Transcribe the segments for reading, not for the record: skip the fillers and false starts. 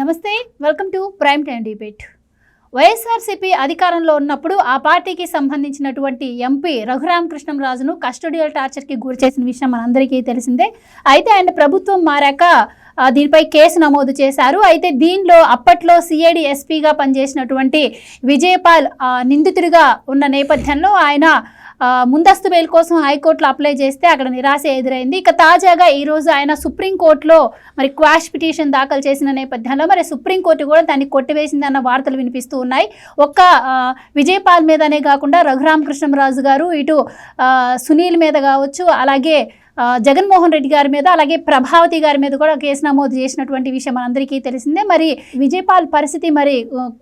నమస్తే, welcome to prime time debate. YSRCP అధికారంలో ఉన్నప్పుడు ఆ పార్టీకి సంబంధించినటువంటి ఎంపీ రఘురామకృష్ణంరాజును కస్టోడియల్ టార్చర్కి గురి చేసిన విషయం మనందరికీ తెలిసిందే. అయితే ఆయన ప్రభుత్వం మారాక దీనిపై కేసు నమోదు చేశారు. అయితే దీనిలో అప్పట్లో సిఐడి ఎస్పీగా పనిచేసినటువంటి విజయపాల్ నిందితుడిగా ఉన్న నేపథ్యంలో ఆయన ముందస్తు బెయిల్ కోసం హైకోర్టులో అప్లై చేస్తే అక్కడ నిరాశ ఎదురైంది. ఇక తాజాగా ఈరోజు ఆయన సుప్రీంకోర్టులో మరి క్వాష్ పిటిషన్ దాఖలు చేసిన నేపథ్యంలో మరి సుప్రీంకోర్టు కూడా దాన్ని కొట్టివేసిందన్న వార్తలు వినిపిస్తూ ఉన్నాయి. ఒక్క విజయపాల్ మీదనే కాకుండా రఘురామకృష్ణంరాజు గారు, ఇటు సునీల్ మీద కావచ్చు, అలాగే జగన్మోహన్ రెడ్డి గారి మీద, అలాగే ప్రభావతి గారి మీద కూడా కేసు నమోదు చేసినటువంటి విషయం మనందరికీ తెలిసిందే. మరి విజయపాల్ పరిస్థితి, మరి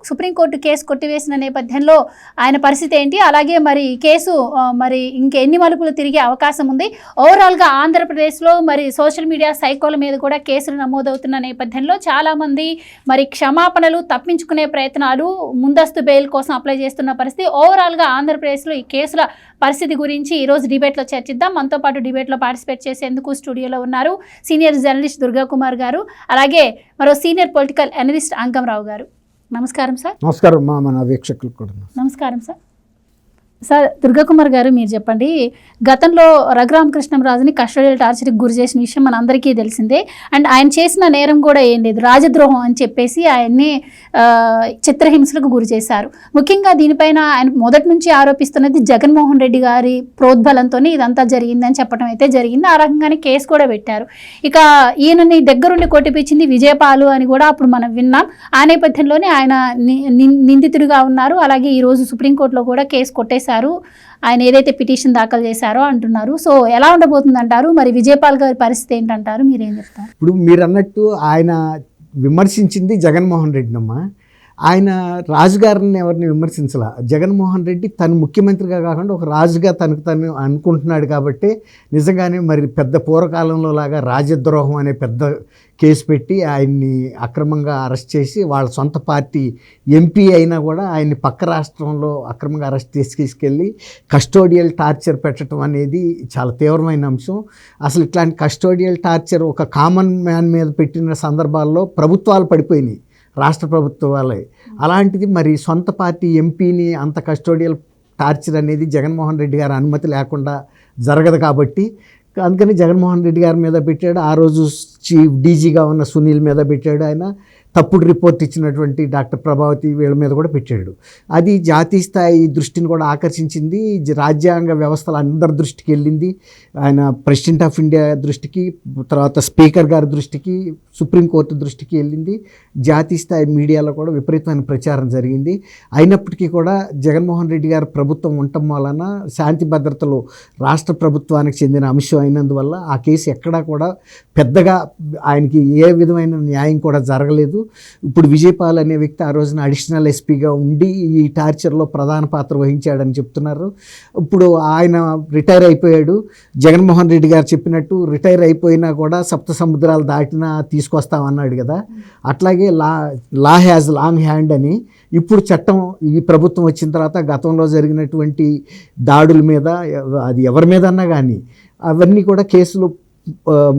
సుప్రీంకోర్టు కేసు కొట్టివేసిన నేపథ్యంలో ఆయన పరిస్థితి ఏంటి, అలాగే మరి కేసు మరి ఇంకెన్ని మలుపులు తిరిగే అవకాశం ఉంది, ఓవరాల్గా ఆంధ్రప్రదేశ్లో మరి సోషల్ మీడియా సైకోల మీద కూడా కేసులు నమోదవుతున్న నేపథ్యంలో చాలామంది మరి క్షమాపణలు, తప్పించుకునే ప్రయత్నాలు, ముందస్తు బెయిల్ కోసం అప్లై చేస్తున్న పరిస్థితి. ఓవరాల్గా ఆంధ్రప్రదేశ్లో ఈ కేసుల పరిస్థితి గురించి ఈరోజు డిబేట్లో చర్చిద్దాం. మనతో పాటు డిబేట్లో పార్టిసిపేట్ చేసేందుకు స్టూడియోలో ఉన్నారు సీనియర్ జర్నలిస్ట్ దుర్గా కుమార్ గారు, అలాగే మరో సీనియర్ పొలిటికల్ అనలిస్ట్ అంకంరావు గారు. నమస్కారం సార్. నమస్కారం మన వీక్షకులకు కూడా నమస్కారం సార్. సార్, దుర్గా కుమార్ గారు, మీరు చెప్పండి. గతంలో రఘురామకృష్ణంరాజుని కస్టోడియల్ టార్చర్కి గురి చేసిన విషయం మన అందరికీ తెలిసిందే. అండ్ ఆయన చేసిన నేరం కూడా ఏం లేదు, రాజద్రోహం అని చెప్పేసి ఆయన్ని చిత్రహింసలకు గురి చేశారు. ముఖ్యంగా దీనిపైన ఆయన మొదటి నుంచి ఆరోపిస్తున్నది జగన్మోహన్ రెడ్డి గారి ప్రోద్బలంతో ఇదంతా జరిగిందని చెప్పడం అయితే జరిగింది. ఆ రకంగానే కేసు కూడా పెట్టారు. ఇక ఈయనని దగ్గరుండి కొట్టిపించింది విజయపాలు అని కూడా అప్పుడు మనం విన్నాం. ఆ నేపథ్యంలోనే ఆయన నిందితుడిగా ఉన్నారు. అలాగే ఈరోజు సుప్రీంకోర్టులో కూడా కేసు కొట్టేశారు. ఆయన ఏదైతే పిటిషన్ దాఖలు చేశారో అంటున్నారు. సో ఎలా ఉండబోతుంది అంటారు? మరి విజయపాల్ గారి పరిస్థితి ఏంటంటారు? మీరేం చెప్తారు? ఇప్పుడు మీరు అన్నట్టు ఆయన విమర్శించింది జగన్మోహన్ రెడ్డినమ్మా. ఆయన రాజుగారిని ఎవరిని విమర్శించాల. జగన్మోహన్ రెడ్డి తను ముఖ్యమంత్రిగా కాకుండా ఒక రాజుగా తను అనుకుంటున్నాడు కాబట్టి నిజంగానే మరి పెద్ద పూర్వకాలంలో లాగా రాజద్రోహం అనే పెద్ద కేసు పెట్టి ఆయన్ని అక్రమంగా అరెస్ట్ చేసి వాళ్ళ సొంత పార్టీ ఎంపీ అయినా కూడా ఆయన్ని పక్క రాష్ట్రంలో అక్రమంగా అరెస్ట్ తీసుకెళ్ళి కస్టోడియల్ టార్చర్ పెట్టడం అనేది చాలా తీవ్రమైన అంశం. అసలు ఇట్లాంటి కస్టోడియల్ టార్చర్ ఒక కామన్ మ్యాన్ మీద పెట్టిన సందర్భాల్లో ప్రభుత్వాలు పడిపోయినాయి, రాష్ట్ర ప్రభుత్వాలే. అలాంటిది మరి సొంత పార్టీ ఎంపీని అంత కస్టోడియల్ టార్చర్ అనేది జగన్మోహన్ రెడ్డి గారి అనుమతి లేకుండా జరగదు కాబట్టి అందుకని జగన్మోహన్ రెడ్డి గారి మీద పెట్టాడు. ఆ రోజు చీఫ్ డీజీగా ఉన్న సునీల్ మీద పెట్టాడు. ఆయన తప్పుడు రిపోర్ట్ ఇచ్చినటువంటి డాక్టర్ ప్రభావతి వీళ్ళ మీద కూడా పెట్టాడు. అది జాతీయ స్థాయి దృష్టిని కూడా ఆకర్షించింది. రాజ్యాంగ వ్యవస్థల అందరి దృష్టికి వెళ్ళింది. ఆయన ప్రెసిడెంట్ ఆఫ్ ఇండియా దృష్టికి, తర్వాత స్పీకర్ గారి దృష్టికి, సుప్రీంకోర్టు దృష్టికి వెళ్ళింది. జాతీయ స్థాయి మీడియాలో కూడా విపరీతమైన ప్రచారం జరిగింది. అయినప్పటికీ కూడా జగన్మోహన్ రెడ్డి గారి ప్రభుత్వం ఉండటం వలన శాంతి భద్రతలు రాష్ట్ర ప్రభుత్వానికి చెందిన అంశం అయినందువల్ల ఆ కేసు ఎక్కడా కూడా పెద్దగా ఆయనకి ఏ విధమైన న్యాయం కూడా జరగలేదు. ఇప్పుడు విజయపాల్ అనే వ్యక్తి ఆ రోజున అడిషనల్ ఎస్పీగా ఉండి ఈ టార్చర్లో ప్రధాన పాత్ర వహించాడని చెప్తున్నారు. ఇప్పుడు ఆయన రిటైర్ అయిపోయాడు. జగన్మోహన్ రెడ్డి గారు చెప్పినట్టు రిటైర్ అయిపోయినా కూడా సప్త సముద్రాలు దాటినా తీసుకొస్తామన్నాడు కదా. అట్లాగే లా హ్యాజ్ లాంగ్ హ్యాండ్ అని ఇప్పుడు చట్టం ఈ ప్రభుత్వం వచ్చిన తర్వాత గతంలో జరిగినటువంటి దాడుల మీద, అది ఎవరి మీద అన్నా కానీ అవన్నీ కూడా కేసులు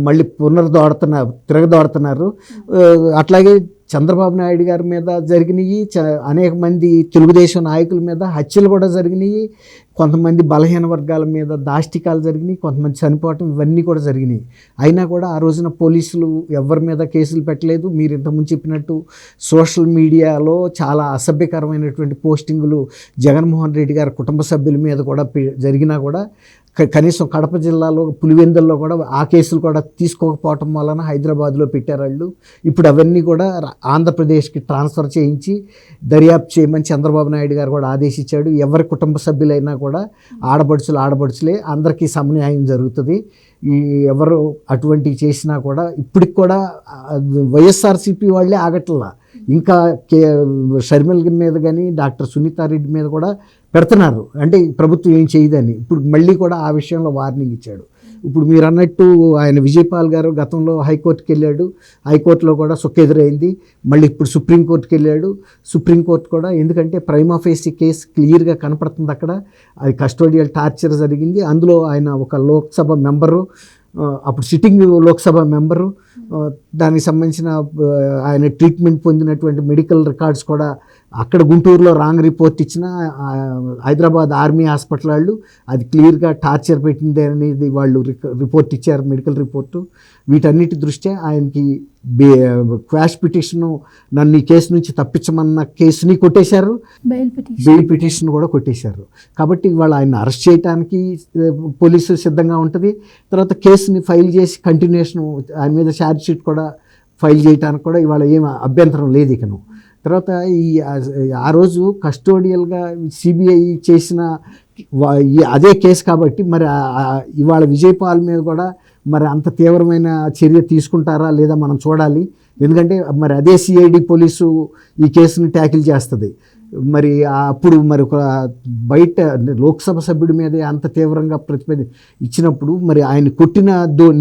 మళ్ళీ తిరగదోడుతున్నారు. అట్లాగే చంద్రబాబు నాయుడు గారి మీద జరిగినాయి, అనేక మంది తెలుగుదేశం నాయకుల మీద హత్యలు కూడా జరిగినాయి, కొంతమంది బలహీన వర్గాల మీద దాష్టికాలు జరిగినాయి, కొంతమంది చనిపోవటం, ఇవన్నీ కూడా జరిగినాయి. అయినా కూడా ఆ రోజున పోలీసులు ఎవరి మీద కేసులు పెట్టలేదు. మీరు ఇంతకుముందు చెప్పినట్టు సోషల్ మీడియాలో చాలా అసభ్యకరమైనటువంటి పోస్టింగులు జగన్మోహన్ రెడ్డి గారి కుటుంబ సభ్యుల మీద కూడా జరిగినా కూడా కనీసం కడప జిల్లాలో పులివెందుల్లో కూడా ఆ కేసులు కూడా తీసుకోకపోవటం వలన హైదరాబాద్లో పెట్టారు వాళ్ళు. ఇప్పుడు అవన్నీ కూడా ఆంధ్రప్రదేశ్కి ట్రాన్స్ఫర్ చేయించి దర్యాప్తు చేయమని చంద్రబాబు నాయుడు గారు కూడా ఆదేశించాడు. ఎవరి కుటుంబ సభ్యులైనా కూడా ఆడపడుచులే, అందరికీ సమన్యాయం జరుగుతుంది. ఎవరు అటువంటివి చేసినా కూడా ఇప్పటికి కూడా వైఎస్ఆర్సీపీ వాళ్ళే ఆగట్లా. ఇంకా షర్మిల మీద కానీ డాక్టర్ సునీతారెడ్డి మీద కూడా పెడుతున్నారు, అంటే ప్రభుత్వం ఏం చేయదని. ఇప్పుడు మళ్ళీ కూడా ఆ విషయంలో వార్నింగ్ ఇచ్చాడు. ఇప్పుడు మీరు అన్నట్టు ఆయన విజయపాల్ గారు గతంలో హైకోర్టుకి వెళ్ళాడు. హైకోర్టులో కూడా సుక్కెదురైంది. మళ్ళీ ఇప్పుడు సుప్రీంకోర్టుకి వెళ్ళాడు. సుప్రీంకోర్టు కూడా, ఎందుకంటే ప్రైమా ఫేసి కేసు క్లియర్గా కనపడుతుంది అక్కడ. అది కస్టోడియల్ టార్చర్ జరిగింది. అందులో ఆయన ఒక లోక్సభ మెంబరు, అప్పుడు సిట్టింగ్ లోక్సభ మెంబరు, దానికి సంబంధించిన ఆయన ట్రీట్మెంట్ పొందినటువంటి మెడికల్ రికార్డ్స్ కూడా అక్కడ గుంటూరులో రాంగ్ రిపోర్ట్ ఇచ్చిన హైదరాబాద్ ఆర్మీ హాస్పిటల్ వాళ్ళు అది క్లియర్గా టార్చర్ పెట్టింది అనేది వాళ్ళు రిపోర్ట్ ఇచ్చారు, మెడికల్ రిపోర్టు. వీటన్నిటి దృష్ట్యా ఆయనకి క్వాష్ పిటిషను, నన్ను ఈ కేసు నుంచి తప్పించమన్న కేసుని కొట్టేశారు, బెయిల్ పిటిషన్ కూడా కొట్టేశారు. కాబట్టి వాళ్ళు ఆయన అరెస్ట్ చేయడానికి పోలీసు సిద్ధంగా ఉంటుంది. తర్వాత కేసుని ఫైల్ చేసి కంటిన్యూషన్ ఆయన మీద ఛార్జ్ షీట్ కూడా ఫైల్ చేయడానికి కూడా ఇవాళ ఏం అభ్యంతరం లేదు ఇకను. తర్వాత ఆ రోజు కస్టోడియల్గా సిబిఐ చేసిన అదే కేసు కాబట్టి మరి ఇవాళ విజయపాల్ మీద కూడా మరి అంత తీవ్రమైన చర్య తీసుకుంటారా లేదా మనం చూడాలి. ఎందుకంటే మరి అదే సిఐడి పోలీసు ఈ కేసుని ట్యాకిల్ చేస్తుంది. మరి అప్పుడు మరి ఒక బయట లోక్సభ సభ్యుడి మీదే అంత తీవ్రంగా ఇచ్చినప్పుడు మరి ఆయన కొట్టిన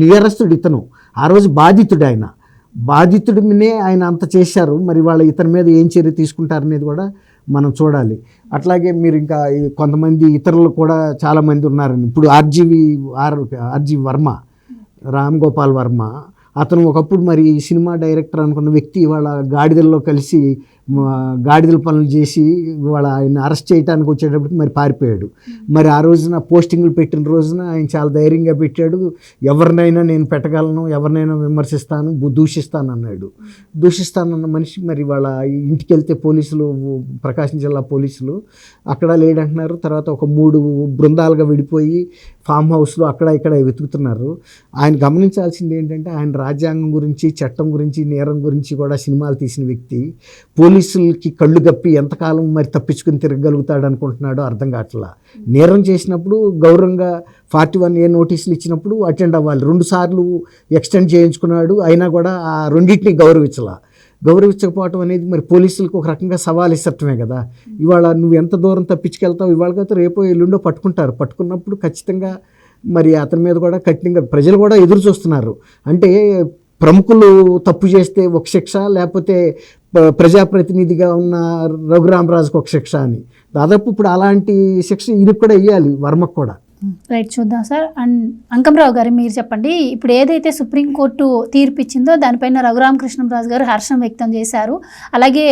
నియరెస్టుడు ఇతను, ఆ రోజు బాధితుడు, ఆయన బాధితుడి మీదే ఆయన అంత చేశారు. మరి వాళ్ళ ఇతని మీద ఏం చర్య తీసుకుంటారనేది కూడా మనం చూడాలి. అట్లాగే మీరు ఇంకా కొంతమంది ఇతరులు కూడా చాలామంది ఉన్నారని, ఇప్పుడు ఆర్జీ వర్మ, రామ్ గోపాల్ వర్మ, అతను ఒకప్పుడు మరి సినిమా డైరెక్టర్ అనుకున్న వ్యక్తి ఇవాళ గాడిదల్లో కలిసి గాడిదల పనులు చేసి ఇవాళ ఆయన అరెస్ట్ చేయడానికి వచ్చేటప్పటికి మరి పారిపోయాడు. మరి ఆ రోజున పోస్టింగ్లు పెట్టిన రోజున ఆయన చాలా ధైర్యంగా పెట్టాడు, ఎవరినైనా నేను పెట్టగలను, ఎవరినైనా విమర్శిస్తాను, దూషిస్తాను అన్నాడు. దూషిస్తానన్న మనిషి మరి వాళ్ళ ఇంటికి వెళ్తే పోలీసులు, ప్రకాశం జిల్లా పోలీసులు అక్కడ లేడంటున్నారు. తర్వాత ఒక 3 బృందాలుగా విడిపోయి ఫామ్ హౌస్లో అక్కడ ఇక్కడ వెతుకుతున్నారు. ఆయన గమనించాల్సింది ఏంటంటే ఆయన రాజ్యాంగం గురించి, చట్టం గురించి, నేరం గురించి కూడా సినిమాలు తీసిన వ్యక్తి పోలీసులకి కళ్ళు గప్పి ఎంతకాలం మరి తప్పించుకుని తిరగలుగుతాడు అనుకుంటున్నాడో అర్థం కావట్లా. నేరం చేసినప్పుడు గౌరవంగా 41A నోటీసులు ఇచ్చినప్పుడు అటెండ్ అవ్వాలి. 2 సార్లు ఎక్స్టెండ్ చేయించుకున్నాడు, అయినా కూడా ఆ రెండింటిని గౌరవించకపోవటం అనేది మరి పోలీసులకు ఒక రకంగా సవాల్ ఇస్తటమే కదా. ఇవాళ నువ్వు ఎంత దూరం తప్పించుకెళ్తావు, ఇవాళ కదా రేపో ఎల్లుండో పట్టుకుంటారు. పట్టుకున్నప్పుడు ఖచ్చితంగా మరి అతని మీద కూడా కఠినంగా ప్రజలు కూడా ఎదురు చూస్తున్నారు. అంటే ప్రముఖులు తప్పు చేస్తే ఒక శిక్ష, లేకపోతే ప్రజాప్రతినిధిగా ఉన్న రఘురామరాజుకు ఒక శిక్ష అని. దాదాపు ఇప్పుడు అలాంటి శిక్ష ఇది కూడా వేయాలి వర్మకు కూడా. రైట్, చూద్దాం సార్. అండ్ అంకమరావు గారు మీరు చెప్పండి, ఇప్పుడు ఏదైతే సుప్రీంకోర్టు తీర్పు ఇచ్చిందో దానిపైన రఘురామకృష్ణంరాజు గారు హర్షం వ్యక్తం చేశారు. అలాగే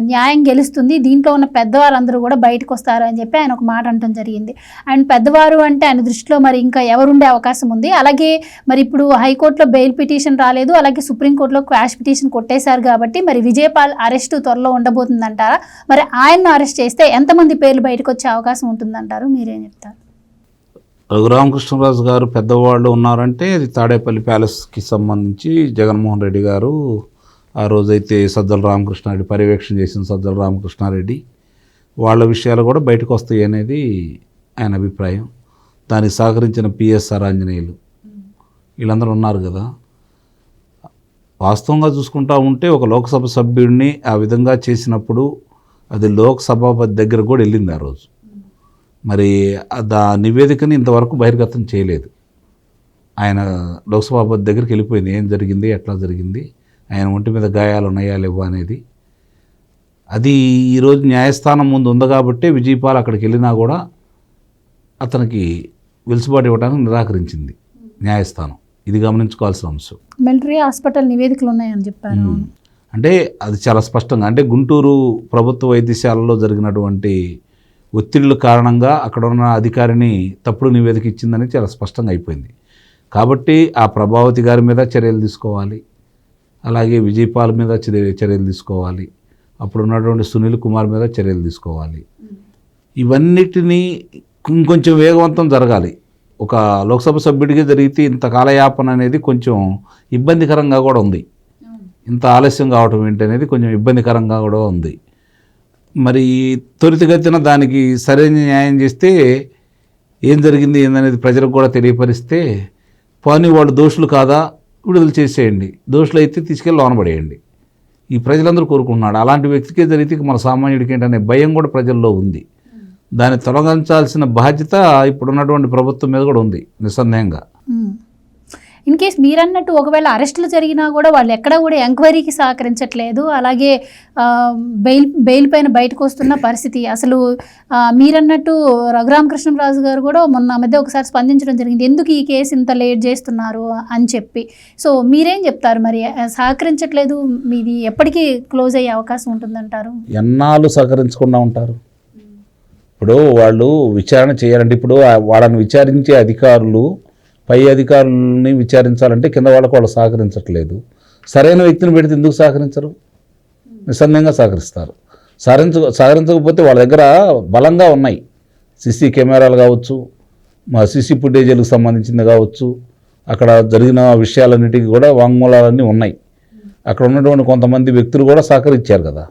న్యాయం గెలుస్తుంది, దీంట్లో ఉన్న పెద్దవారందరూ కూడా బయటకు వస్తారు అని చెప్పి ఆయన ఒక మాట అనడం జరిగింది. అండ్ పెద్దవారు అంటే ఆయన దృష్టిలో మరి ఇంకా ఎవరుండే అవకాశం ఉంది? అలాగే మరి ఇప్పుడు హైకోర్టులో బెయిల్ పిటిషన్ రాలేదు, అలాగే సుప్రీంకోర్టులో క్వాష్ పిటిషన్ కొట్టేశారు కాబట్టి మరి విజయపాల్ అరెస్టు త్వరలో ఉండబోతుందంటారా? మరి ఆయన్ను అరెస్ట్ చేస్తే ఎంతమంది పేర్లు బయటకు వచ్చే అవకాశం ఉంటుందంటారు? మీరేం చెప్తారు? రఘురామకృష్ణరాజు గారు పెద్దవాళ్ళు ఉన్నారంటే అది తాడేపల్లి ప్యాలెస్కి సంబంధించి జగన్మోహన్ రెడ్డి గారు ఆ రోజైతే సజ్జల రామకృష్ణారెడ్డి పర్యవేక్షణ చేసిన సజ్జల రామకృష్ణారెడ్డి వాళ్ళ విషయాలు కూడా బయటకు వస్తాయి అనేది ఆయన అభిప్రాయం. దానికి సహకరించిన పిఎస్ఆర్ ఆంజనేయులు వీళ్ళందరూ ఉన్నారు కదా. వాస్తవంగా చూసుకుంటా ఉంటే ఒక లోక్సభ సభ్యుడిని ఆ విధంగా చేసినప్పుడు అది లోక్సభాపతి దగ్గర కూడా వెళ్ళింది ఆ రోజు. మరి ఆ నివేదికని ఇంతవరకు బహిర్గతం చేయలేదు. ఆయన లోక్సభాపతి దగ్గరికి వెళ్ళిపోయింది, ఏం జరిగింది, ఎట్లా జరిగింది, ఆయన ఒంటి మీద గాయాలు ఉన్నాయా లేవా అనేది. అది ఈరోజు న్యాయస్థానం ముందు ఉంది కాబట్టి విజయపాల్ అక్కడికి వెళ్ళినా కూడా అతనికి వెలుసుబాటు ఇవ్వడానికి నిరాకరించింది న్యాయస్థానం. ఇది గమనించుకోవాల్సిన అంశం. మిలిటరీ హాస్పిటల్ నివేదికలు ఉన్నాయని చెప్పారు. అంటే అది చాలా స్పష్టంగా, అంటే గుంటూరు ప్రభుత్వ వైద్యశాలలో జరిగినటువంటి ఒత్తిళ్ల కారణంగా అక్కడ ఉన్న అధికారిని తప్పుడు నివేదిక ఇచ్చిందని చాలా స్పష్టంగా అయిపోయింది. కాబట్టి ఆ ప్రభావతి గారి మీద చర్యలు తీసుకోవాలి, అలాగే విజయపాల్ మీద చర్యలు తీసుకోవాలి, అప్పుడు ఉన్నటువంటి సునీల్ కుమార్ మీద చర్యలు తీసుకోవాలి. ఇవన్నిటినీ ఇంకొంచెం వేగవంతం జరగాలి. ఒక లోక్సభ సభ్యుడికి జరిగితే ఇంత కాలయాపన అనేది కొంచెం ఇబ్బందికరంగా కూడా ఉంది. ఇంత ఆలస్యం కావటం ఏంటనేది కొంచెం ఇబ్బందికరంగా కూడా ఉంది. మరి త్వరితగతిన దానికి సరైన న్యాయం చేస్తే ఏం జరిగింది ఏందనేది ప్రజలకు కూడా తెలియపరిస్తే, పోనీ వాళ్ళు దోషులు కాదా విడుదల చేసేయండి, దోషులు అయితే తీసుకెళ్ళి లోనబడేయండి, ఈ ప్రజలందరూ కోరుకుంటున్నాడు. అలాంటి వ్యక్తికే జరిగితే మన సామాన్యుడికి ఏంటనే భయం కూడా ప్రజల్లో ఉంది. దాన్ని తొలగించాల్సిన బాధ్యత ఇప్పుడున్నటువంటి ప్రభుత్వం మీద కూడా ఉంది నిస్సందేహంగా. ఇన్ కేస్ మీరన్నట్టు ఒకవేళ అరెస్టులు జరిగినా కూడా వాళ్ళు ఎక్కడా కూడా ఎంక్వైరీకి సహకరించట్లేదు, అలాగే బెయిల్ పైన బయటకు వస్తున్న పరిస్థితి. అసలు మీరన్నట్టు రఘురామకృష్ణరాజు గారు కూడా మొన్న మధ్య ఒకసారి స్పందించడం జరిగింది, ఎందుకు ఈ కేసు ఇంత లేట్ చేస్తున్నారు అని చెప్పి. సో మీరేం చెప్తారు మరి, సహకరించట్లేదు, మీది ఎప్పటికీ క్లోజ్ అయ్యే అవకాశం ఉంటుందంటారు? ఎన్నాళ్ళు సహకరించకుండా ఉంటారు? ఇప్పుడు వాళ్ళు విచారణ చేయాలంటే, ఇప్పుడు వాళ్ళని విచారించే అధికారులు పై అధికారులని విచారించాలంటే కింద వాళ్ళకు వాళ్ళు సహకరించట్లేదు. సరైన వ్యక్తిని పెడితే ఎందుకు సహకరించరు? నిస్సందేహంగా సహకరిస్తారు. సహకరించకపోతే వాళ్ళ దగ్గర బలంగా ఉన్నాయి, సీసీ కెమెరాలు కావచ్చు, మా సీసీ ఫుటేజీలకు సంబంధించింది కావచ్చు, అక్కడ జరిగిన విషయాలన్నిటికీ కూడా వాంగ్మూలాలన్నీ ఉన్నాయి. అక్కడ ఉన్నటువంటి కొంతమంది వ్యక్తులు కూడా సహకరించారు కదా.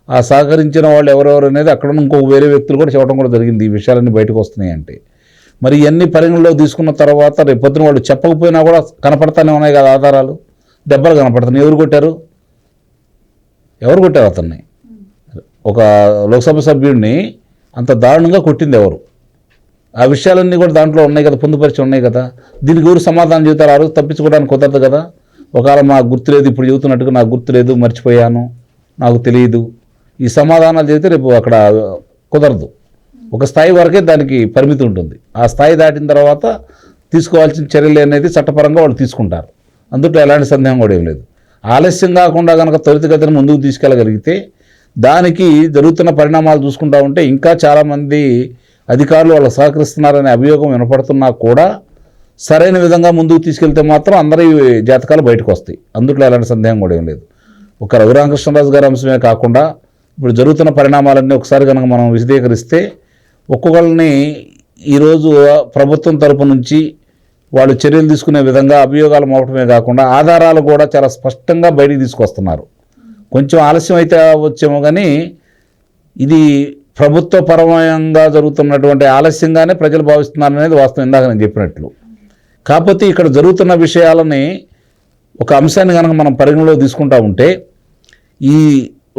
ఆ సహకరించిన వాళ్ళు ఎవరెవరు అనేది అక్కడ ఉన్న ఇంకొక వేరే వ్యక్తులు కూడా చెప్పడం కూడా జరిగింది, ఈ విషయాలన్నీ బయటకు వస్తున్నాయి అంటే. మరి ఇవన్నీ పరిగణలో తీసుకున్న తర్వాత రేపొద్దున వాళ్ళు చెప్పకపోయినా కూడా కనపడతానే ఉన్నాయి కదా ఆధారాలు, దెబ్బలు కనపడుతున్నాయి. ఎవరు కొట్టారు అతన్ని? ఒక లోక్సభ సభ్యుడిని అంత దారుణంగా కొట్టింది ఎవరు? ఆ విషయాలన్నీ కూడా దాంట్లో ఉన్నాయి కదా, పొందుపరిచి ఉన్నాయి కదా. దీనికి ఎవరు సమాధానం చెబుతారు? ఆ రోజు తప్పించుకోవడానికి కుదరదు కదా. ఒకవేళ మాకు గుర్తులేదు, ఇప్పుడు చెబుతున్నట్టుగా నాకు గుర్తులేదు, మర్చిపోయాను, నాకు తెలియదు, ఈ సమాధానాలు చెబితే రేపు అక్కడ కుదరదు. ఒక స్థాయి వరకే దానికి పరిమితి ఉంటుంది. ఆ స్థాయి దాటిన తర్వాత తీసుకోవాల్సిన చర్యలు అనేది చట్టపరంగా వాళ్ళు తీసుకుంటారు. అందులో ఎలాంటి సందేహం కూడా ఏం లేదు. ఆలస్యం కాకుండా కనుక త్వరితగతిన ముందుకు తీసుకెళ్ళగలిగితే, దానికి జరుగుతున్న పరిణామాలు చూసుకుంటా ఉంటే ఇంకా చాలామంది అధికారులు వాళ్ళు సహకరిస్తున్నారనే అభియోగం వినపడుతున్నా కూడా సరైన విధంగా ముందుకు తీసుకెళ్తే మాత్రం అందరి జాతకాలు బయటకు వస్తాయి. అందులో ఎలాంటి సందేహం కూడా ఏం లేదు. ఒక రఘురామకృష్ణరాజు గారి అంశమే కాకుండా ఇప్పుడు జరుగుతున్న పరిణామాలన్నీ ఒకసారి కనుక మనం విశదీకరిస్తే, ఒక్కొక్కరిని ఈరోజు ప్రభుత్వం తరపు నుంచి వాళ్ళు చర్యలు తీసుకునే విధంగా అభియోగాలు మోపడమే కాకుండా ఆధారాలు కూడా చాలా స్పష్టంగా బయటికి తీసుకొస్తున్నారు. కొంచెం ఆలస్యం అయితే వచ్చేమో కానీ ఇది ప్రభుత్వ పరమంగా జరుగుతున్నటువంటి ఆలస్యంగానే ప్రజలు భావిస్తున్నారు అనేది వాస్తవం, ఇందాక నేను చెప్పినట్లు. కాకపోతే ఇక్కడ జరుగుతున్న విషయాలని ఒక అంశాన్ని కనుక మనం పరిగణలో తీసుకుంటా ఉంటే, ఈ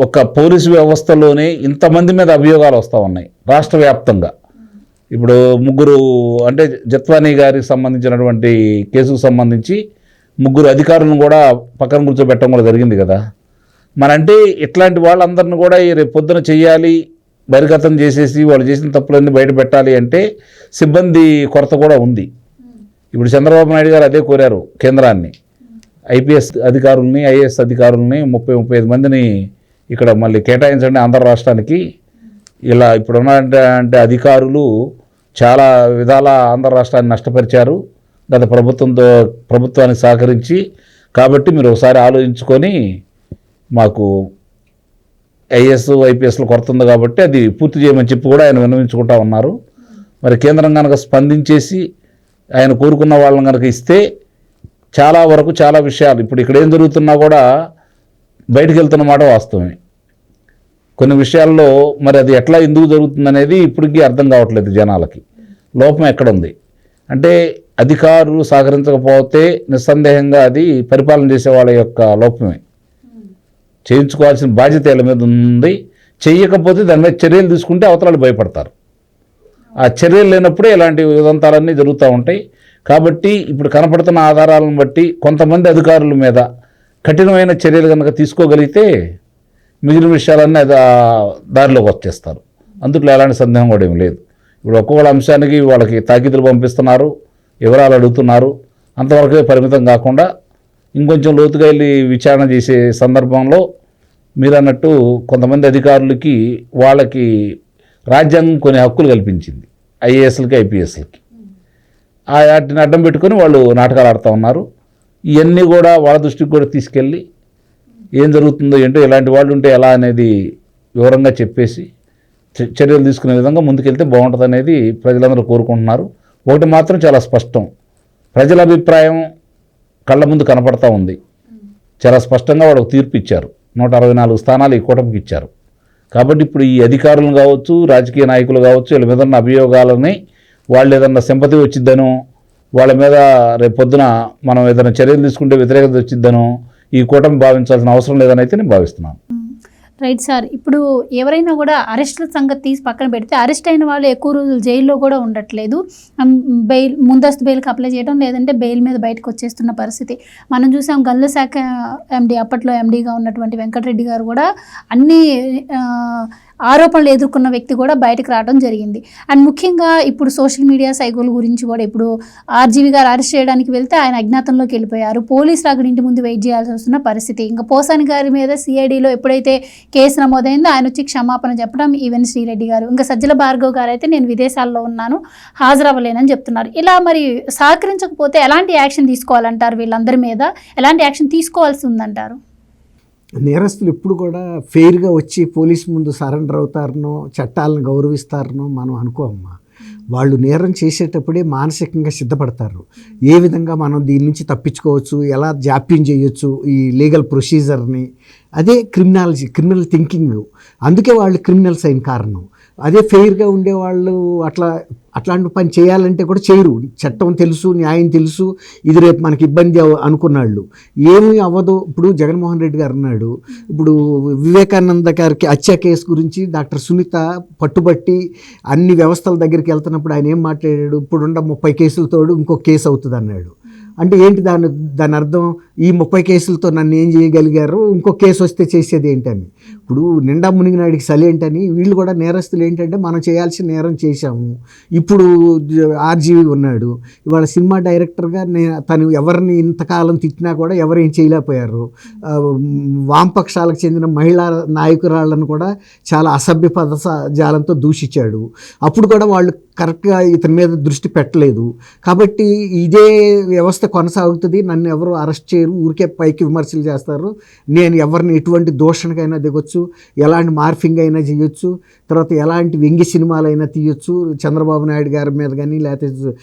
ఒక పోలీసు వ్యవస్థలోనే ఇంతమంది మీద అభియోగాలు వస్తూ ఉన్నాయి రాష్ట్ర వ్యాప్తంగా. ఇప్పుడు ముగ్గురు అంటే జత్వానీ గారికి సంబంధించినటువంటి కేసుకు సంబంధించి ముగ్గురు అధికారులను కూడా పక్కన కూర్చోబెట్టడం కూడా జరిగింది కదా. మనంటే ఇట్లాంటి వాళ్ళందరిని కూడా రేపు పొద్దున చెయ్యాలి, బహిర్గతం చేసేసి వాళ్ళు చేసిన తప్పులన్నీ బయట పెట్టాలి అంటే సిబ్బంది కొరత కూడా ఉంది. ఇప్పుడు చంద్రబాబు నాయుడు గారు అదే కోరారు కేంద్రాన్ని, ఐపీఎస్ అధికారుల్ని, ఐఏఎస్ అధికారుల్ని 30-35 మందిని ఇక్కడ మళ్ళీ కేటాయించండి ఆంధ్ర రాష్ట్రానికి. ఇలా ఇప్పుడున్న అంటే అధికారులు చాలా విధాల ఆంధ్ర రాష్ట్రాన్ని నష్టపరిచారు గత ప్రభుత్వానికి సహకరించి. కాబట్టి మీరు ఒకసారి ఆలోచించుకొని మాకు ఐఏఎస్ ఐపీఎస్లో కొరత ఉంది కాబట్టి అది పూర్తి చేయమని చెప్పి కూడా ఆయన విన్నవించుకుంటా ఉన్నారు. మరి కేంద్రం కనుక స్పందించేసి ఆయన కోరుకున్న వాళ్ళని కనుక ఇస్తే చాలా వరకు చాలా విషయాలు ఇప్పుడు ఇక్కడ ఏం జరుగుతున్నా కూడా బయటకు వెళ్తున్నమాట వాస్తవమే. కొన్ని విషయాల్లో మరి అది ఎట్లా ఎందుకు జరుగుతుందనేది ఇప్పటికీ అర్థం కావట్లేదు జనాలకి. లోపం ఎక్కడుంది అంటే అధికారులు సహకరించకపోతే నిస్సందేహంగా అది పరిపాలన చేసే వాళ్ళ యొక్క లోపమే. చేయించుకోవాల్సిన బాధ్యత వీళ్ళ మీద ఉంది. చెయ్యకపోతే దాని మీద చర్యలు తీసుకుంటే అవతలాలు భయపడతారు. ఆ చర్యలు లేనప్పుడే ఇలాంటి ఉదంతాలన్నీ జరుగుతూ ఉంటాయి. కాబట్టి ఇప్పుడు కనపడుతున్న ఆధారాలను బట్టి కొంతమంది అధికారుల మీద కఠినమైన చర్యలు కనుక తీసుకోగలిగితే మిగిలిన విషయాలన్నీ దారిలోకి వచ్చేస్తారు. అందులో ఎలాంటి సందేహం కూడా ఏం లేదు. ఇప్పుడు ఒక్కొక్క అంశానికి వాళ్ళకి తాకీదులు పంపిస్తున్నారు, వివరాలు అడుగుతున్నారు. అంతవరకే పరిమితం కాకుండా ఇంకొంచెం లోతుగా వెళ్ళి విచారణ చేసే సందర్భంలో మీరు అన్నట్టు కొంతమంది అధికారులకి వాళ్ళకి రాజ్యాంగం కొన్ని హక్కులు కల్పించింది, ఐఏఎస్లకి ఐపీఎస్లకి. వాటిని అడ్డం పెట్టుకొని వాళ్ళు నాటకాలు ఆడుతూ ఉన్నారు. ఇవన్నీ కూడా వాళ్ళ దృష్టికి కూడా తీసుకెళ్ళి ఏం జరుగుతుందో ఏంటో, ఇలాంటి వాళ్ళు ఉంటే ఎలా అనేది వివరంగా చెప్పేసి చర్యలు తీసుకునే విధంగా ముందుకెళ్తే బాగుంటుంది అనేది ప్రజలందరూ కోరుకుంటున్నారు. ఒకటి మాత్రం చాలా స్పష్టం, ప్రజల అభిప్రాయం కళ్ళ ముందు కనపడతా ఉంది. చాలా స్పష్టంగా వాళ్ళకు తీర్పు ఇచ్చారు. 164 స్థానాలు ఈ కూటమికి ఇచ్చారు. కాబట్టి ఇప్పుడు ఈ అధికారులు కావచ్చు, రాజకీయ నాయకులు కావచ్చు, వీళ్ళ మీద ఉన్న అభియోగాలని వాళ్ళు ఏదన్నా సింపతి వచ్చిద్దనో, వాళ్ళ మీద రేపు పొద్దున మనం ఏదైనా చర్యలు తీసుకుంటే వ్యతిరేకత వచ్చిద్దనో ఈ కూటమి భావించాల్సిన అవసరం లేదని అయితే నేను భావిస్తున్నాను. Right sir. ఇప్పుడు ఎవరైనా కూడా అరెస్టుల సంగతి తీసి పక్కన పెడితే అరెస్ట్ అయిన వాళ్ళు ఎక్కువ రోజులు జైల్లో కూడా ఉండట్లేదు. బెయిల్, ముందస్తు బెయిల్కి అప్లై చేయడం, లేదంటే బెయిల్ మీద బయటకు వచ్చేస్తున్న పరిస్థితి మనం చూసాం. గనుల శాఖ ఎండి, అప్పట్లో ఎండీగా ఉన్నటువంటి వెంకటరెడ్డి గారు కూడా అన్ని ఆరోపణలు ఎదుర్కొన్న వ్యక్తి కూడా బయటకు రావడం జరిగింది. అండ్ ముఖ్యంగా ఇప్పుడు సోషల్ మీడియా సైకోల గురించి కూడా, ఇప్పుడు ఆర్జీవి గారు అరెస్ట్ చేయడానికి వెళ్తే ఆయన అజ్ఞాతంలోకి వెళ్ళిపోయారు. పోలీసులు అక్కడ ఇంటి ముందు వెయిట్ చేయాల్సి వస్తున్న పరిస్థితి. ఇంకా పోసాని గారి మీద సిఐడిలో ఎప్పుడైతే కేసు నమోదైందో ఆయన వచ్చి క్షమాపణ చెప్పడం, ఈవెన్ శ్రీరెడ్డి గారు, ఇంకా సజ్జల భార్గవ్ గారు అయితే నేను విదేశాల్లో ఉన్నాను, హాజరవ్వలేనని చెప్తున్నారు. ఇలా మరి సహకరించకపోతే ఎలాంటి యాక్షన్ తీసుకోవాలంటారు? వీళ్ళందరి మీద ఎలాంటి యాక్షన్ తీసుకోవాల్సి ఉందంటారు? నేరస్తులు ఎప్పుడు కూడా ఫెయిర్గా వచ్చి పోలీస్ ముందు సరెండర్ అవుతారనో, చట్టాలను గౌరవిస్తారనో మనం అనుకోమ్మా. వాళ్ళు నేరం చేసేటప్పుడే మానసికంగా సిద్ధపడతారు. ఏ విధంగా మనం దీని నుంచి తప్పించుకోవచ్చు, ఎలా జాప్యం చేయొచ్చు ఈ లీగల్ ప్రొసీజర్ని. అదే క్రిమినల్ థింకింగ్. అందుకే వాళ్ళు క్రిమినల్స్ అయిన కారణం. అదే ఫెయిర్గా ఉండేవాళ్ళు అట్లాంటి పని చేయాలంటే కూడా చేయరు. చట్టం తెలుసు, న్యాయం తెలుసు, ఇది రేపు మనకి ఇబ్బంది అనుకున్నాళ్ళు. ఏమీ అవ్వదు. ఇప్పుడు జగన్మోహన్ రెడ్డి గారు అన్నాడు, ఇప్పుడు వివేకానంద గారికి హత్య కేసు గురించి డాక్టర్ సునీత పట్టుబట్టి అన్ని వ్యవస్థల దగ్గరికి వెళ్తున్నప్పుడు ఆయన ఏం మాట్లాడాడు, ఇప్పుడున్న 30 కేసులతోడు ఇంకో కేసు అవుతుంది అన్నాడు. అంటే ఏంటి దాని అర్థం? ఈ 30 కేసులతో నన్ను ఏం చేయగలిగారు, ఇంకో కేసు వస్తే చేసేది ఏంటని. ఇప్పుడు నిండా మునిగినాడికి సలి ఏంటని వీళ్ళు కూడా నేరస్తులు ఏంటంటే మనం చేయాల్సిన నేరం చేశాము. ఇప్పుడు ఆర్జీవి ఉన్నాడు, ఇవాళ సినిమా డైరెక్టర్గా తను ఎవరిని ఇంతకాలం తిట్టినా కూడా ఎవరేం చేయలేకపోయారు. వామపక్షాలకు చెందిన మహిళా నాయకురాళ్ళను కూడా చాలా అసభ్య పదజాలంతో దూషించాడు. అప్పుడు కూడా వాళ్ళు కరెక్ట్గా ఇతని మీద దృష్టి పెట్టలేదు. కాబట్టి ఇదే వ్యవస్థ కొనసాగుతుంది. నన్ను ఎవరు అరెస్ట్ చేయరు, ఊరికే పైకి విమర్శలు చేస్తారు. నేను ఎవరిని ఎటువంటి దూషణకైనా దిగొచ్చు, ఎలాంటి మార్ఫింగ్ అయినా చేయొచ్చు, తర్వాత ఎలాంటి వ్యంగ్య సినిమాలైనా తీయొచ్చు. చంద్రబాబు నాయుడు గారి మీద కానీ లేకపోతే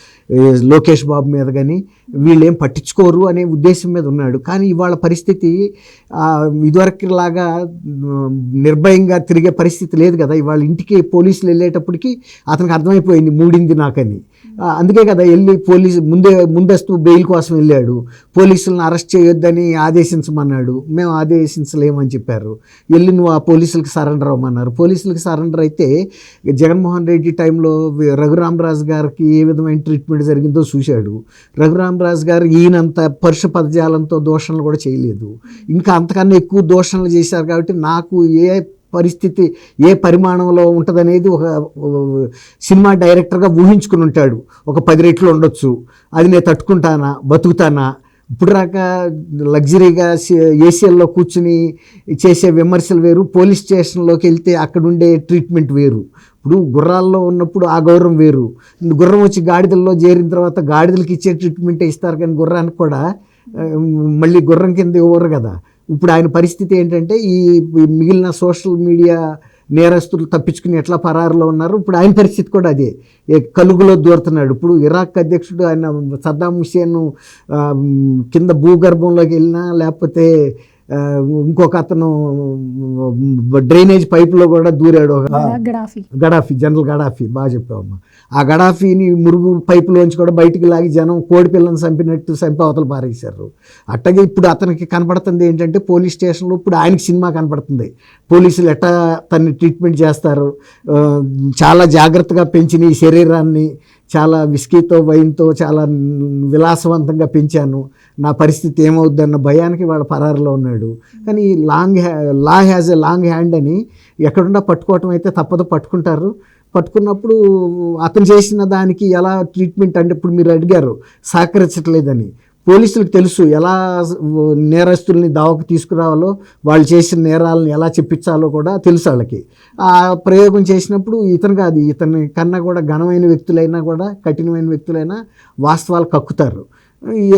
లోకేష్ బాబు మీద కానీ వీళ్ళేం పట్టించుకోరు అనే ఉద్దేశం మీద ఉన్నాడు. కానీ ఇవాళ పరిస్థితి ఇదివరకులాగా నిర్భయంగా తిరిగే పరిస్థితి లేదు కదా. ఇవాళ ఇంటికి పోలీసులు వెళ్ళేటప్పటికి అతనికి అర్థమైపోయింది మూడింది నాకని. అందుకే కదా వెళ్ళి ముందస్తు బెయిల్ కోసం వెళ్ళాడు. పోలీసులను అరెస్ట్ చేయొద్దని ఆదేశించమన్నాడు. మేము ఆదేశించలేమని చెప్పారు. వెళ్ళి నువ్వు ఆ పోలీసులకు సరెండర్ అవ్వమన్నారు. పోలీసులకు సరెండర్ అయితే జగన్మోహన్ రెడ్డి టైంలో రఘురామరాజు గారికి ఏ విధమైన ట్రీట్మెంట్ జరిగిందో చూశాడు. రఘురామరాజు గారు ఈయనంత పరుష పదజాలంతో దూషణలు కూడా చేయలేదు. ఇంకా అంతకన్నా ఎక్కువ దూషణలు చేశారు. కాబట్టి నాకు ఏ పరిస్థితి ఏ పరిమాణంలో ఉంటుందనేది ఒక సినిమా డైరెక్టర్గా ఊహించుకుని ఉంటాడు. ఒక 10 రెట్లు ఉండొచ్చు, అది నేను తట్టుకుంటానా, బతుకుతానా. ఇప్పుడు రాక లగ్జరీగా ఏసీఎల్లో కూర్చుని చేసే విమర్శలు వేరు, పోలీస్ స్టేషన్లోకి వెళ్తే అక్కడ ఉండే ట్రీట్మెంట్ వేరు. ఇప్పుడు గుర్రాల్లో ఉన్నప్పుడు ఆ గౌరవం వేరు. గుర్రం వచ్చి గాడిదల్లో చేరిన తర్వాత గాడిదలకి ఇచ్చే ట్రీట్మెంటే ఇస్తారు, కానీ గుర్రానికి కూడా మళ్ళీ గుర్రం కింద ఇవ్వరు కదా. ఇప్పుడు ఆయన పరిస్థితి ఏంటంటే ఈ మిగిలిన సోషల్ మీడియా నేరస్తులు తప్పించుకుని ఎట్లా పరారులో ఉన్నారు. ఇప్పుడు ఆయన పరిస్థితి కూడా అదే, కలుగులో దూరుతున్నాడు. ఇప్పుడు ఇరాక్ అధ్యక్షుడు ఆయన సద్దాం హుస్సేన్ కింద భూగర్భంలోకి వెళ్ళినా, లేకపోతే ఇంకొక అతను డ్రైనేజ్ పైపులో కూడా దూరాడు. గడాఫీ, జనరల్ గడాఫీ, బాగా చెప్పావమ్మా. ఆ గడాఫీని మురుగు పైపులోంచి కూడా బయటికి లాగి జనం కోడి పిల్లని చంపినట్టు చంపి అవతల పారేశారు. అట్టగే ఇప్పుడు అతనికి కనపడుతుంది ఏంటంటే పోలీస్ స్టేషన్లో ఇప్పుడు ఆయనకి సినిమా కనపడుతుంది. పోలీసులు ఎట్టా తన్ని ట్రీట్మెంట్ చేస్తారు, చాలా జాగ్రత్తగా పెంచిన ఈ శరీరాన్ని చాలా విస్కీతో వైన్తో చాలా విలాసవంతంగా పెంచాను, నా పరిస్థితి ఏమవుద్దన్న భయానికి వాళ్ళ పరారులో ఉన్నాడు. కానీ లా హ్యాజ్ ఎ లాంగ్ హ్యాండ్ అని ఎక్కడున్నా పట్టుకోవటం అయితే తప్పదు, పట్టుకుంటారు. పట్టుకున్నప్పుడు అతను చేసిన దానికి ఎలా ట్రీట్మెంట్ అంటే ఇప్పుడు మీరు అడిగారు సహకరించట్లేదని. పోలీసులకు తెలుసు ఎలా నేరస్తుల్ని దావకు తీసుకురావాలో, వాళ్ళు చేసిన నేరాలను ఎలా చెప్పించాలో కూడా తెలుసు వాళ్ళకి. ఆ ప్రయోగం చేసినప్పుడు ఇతని కన్నా కూడా ఘనమైన వ్యక్తులైనా కూడా కఠినమైన వ్యక్తులైనా వాస్తవాలు కక్కుతారు.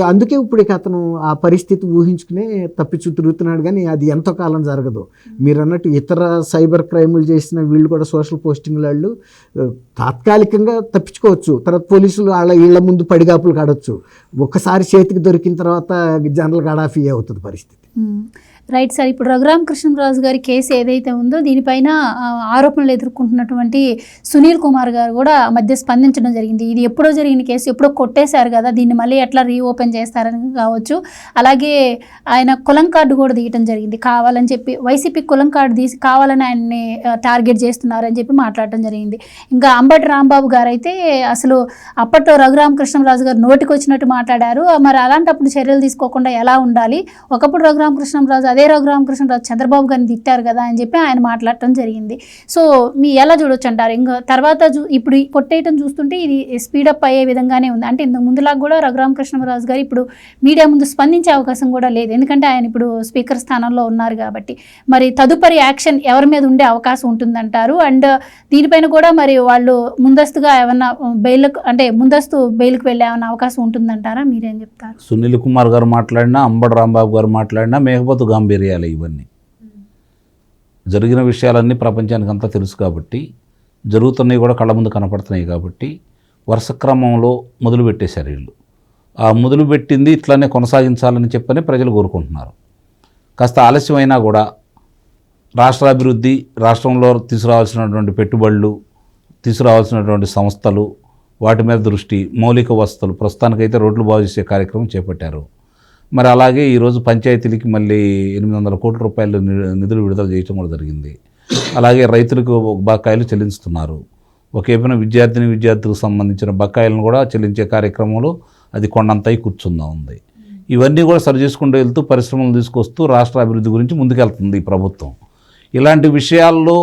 అందుకే ఇప్పుడు అతను ఆ పరిస్థితి ఊహించుకునే తప్పించు తిరుగుతున్నాడు. కానీ అది ఎంతో కాలం జరగదు. మీరు అన్నట్టు ఇతర సైబర్ క్రైములు చేసిన వీళ్ళు కూడా సోషల్ పోస్టింగ్ వాళ్ళు తాత్కాలికంగా తప్పించుకోవచ్చు. తర్వాత పోలీసులు ఇళ్ల ముందు పడిగాపులు కాడవచ్చు. ఒక్కసారి చేతికి దొరికిన తర్వాత జనరల్ గడాఫీ అవుతుంది పరిస్థితి. Right sir. ఇప్పుడు రఘురామ కృష్ణరాజు గారి కేసు ఏదైతే ఉందో దీనిపైన ఆరోపణలు ఎదుర్కొంటున్నటువంటి సునీల్ కుమార్ గారు కూడా మధ్య స్పందించడం జరిగింది. ఇది ఎప్పుడో జరిగిన కేసు, ఎప్పుడో కొట్టేశారు కదా, దీన్ని మళ్ళీ ఎట్లా రీఓపెన్ చేస్తారని కావచ్చు. అలాగే ఆయన కులం కార్డు కూడా తీయటం జరిగింది కావాలని చెప్పి, వైసీపీ కులం కార్డు తీసి కావాలని ఆయన్ని టార్గెట్ చేస్తున్నారని చెప్పి మాట్లాడటం జరిగింది. ఇంకా అంబటి రాంబాబు గారు అయితే అసలు అప్పట్లో రఘురామ కృష్ణరాజు గారు నోటికి వచ్చినట్టు మాట్లాడారు. మరి అలాంటప్పుడు చర్యలు తీసుకోకుండా ఎలా ఉండాలి, ఒకప్పుడు రఘురామ కృష్ణరాజు అదే రఘురామ కృష్ణరాజు చంద్రబాబు గారిని తిట్టారు కదా అని చెప్పి ఆయన మాట్లాడటం జరిగింది. సో మీ ఎలా చూడొచ్చు అంటారు? ఇంకా తర్వాత ఇప్పుడు కొట్టేయటం చూస్తుంటే ఇది స్పీడప్ అయ్యే విధంగానే ఉంది. అంటే ఇంతకు ముందులాగా కూడా రఘురామ కృష్ణరాజు గారు ఇప్పుడు మీడియా ముందు స్పందించే అవకాశం కూడా లేదు, ఎందుకంటే ఆయన ఇప్పుడు స్పీకర్ స్థానంలో ఉన్నారు కాబట్టి. మరి తదుపరి యాక్షన్ ఎవరి మీద ఉండే అవకాశం ఉంటుందంటారు? అండ్ దీనిపైన కూడా మరి వాళ్ళు ముందస్తుగా ఏమన్నా ముందస్తు బెయిల్కి వెళ్ళే ఏమన్నా అవకాశం ఉంటుందంటారా? మీరేం చెప్తారు? సునీల్ కుమార్ గారు మాట్లాడినా, అంబటి రాంబాబు గారు మాట్లాడినా మేకపోతు గాంభీర్యాలు ఇవన్నీ. జరిగిన విషయాలన్నీ ప్రపంచానికి అంతా తెలుసు కాబట్టి, జరుగుతున్నాయి కూడా కళ్ళ ముందు కనపడుతున్నాయి కాబట్టి వరుస క్రమంలో మొదలుపెట్టేశారు వీళ్ళు. ఆ మొదలుపెట్టింది ఇట్లానే కొనసాగించాలని చెప్పని ప్రజలు కోరుకుంటున్నారు. కాస్త ఆలస్యమైనా కూడా రాష్ట్రాభివృద్ధి, రాష్ట్రంలో తీసుకురావాల్సినటువంటి పెట్టుబడులు, తీసుకురావాల్సినటువంటి సంస్థలు, వాటి మీద దృష్టి, మౌలిక వసతులు, ప్రస్తుతానికైతే రోడ్లు బాగు చేసే కార్యక్రమం చేపట్టారు. మరి అలాగే ఈరోజు పంచాయతీలకి మళ్ళీ 800 కోట్ల రూపాయలు నిధులు విడుదల చేయడం కూడా జరిగింది. అలాగే రైతులకు బకాయిలు చెల్లిస్తున్నారు. ఒకేపైన విద్యార్థులకు సంబంధించిన బకాయిలను కూడా చెల్లించే కార్యక్రమంలో అది కొండంతై కూర్చుందా ఉంది. ఇవన్నీ కూడా సరి చేసుకుంటూ వెళ్తూ పరిశ్రమలు తీసుకొస్తూ రాష్ట్ర అభివృద్ధి గురించి ముందుకెళ్తుంది ఈ ప్రభుత్వం. ఇలాంటి విషయాల్లో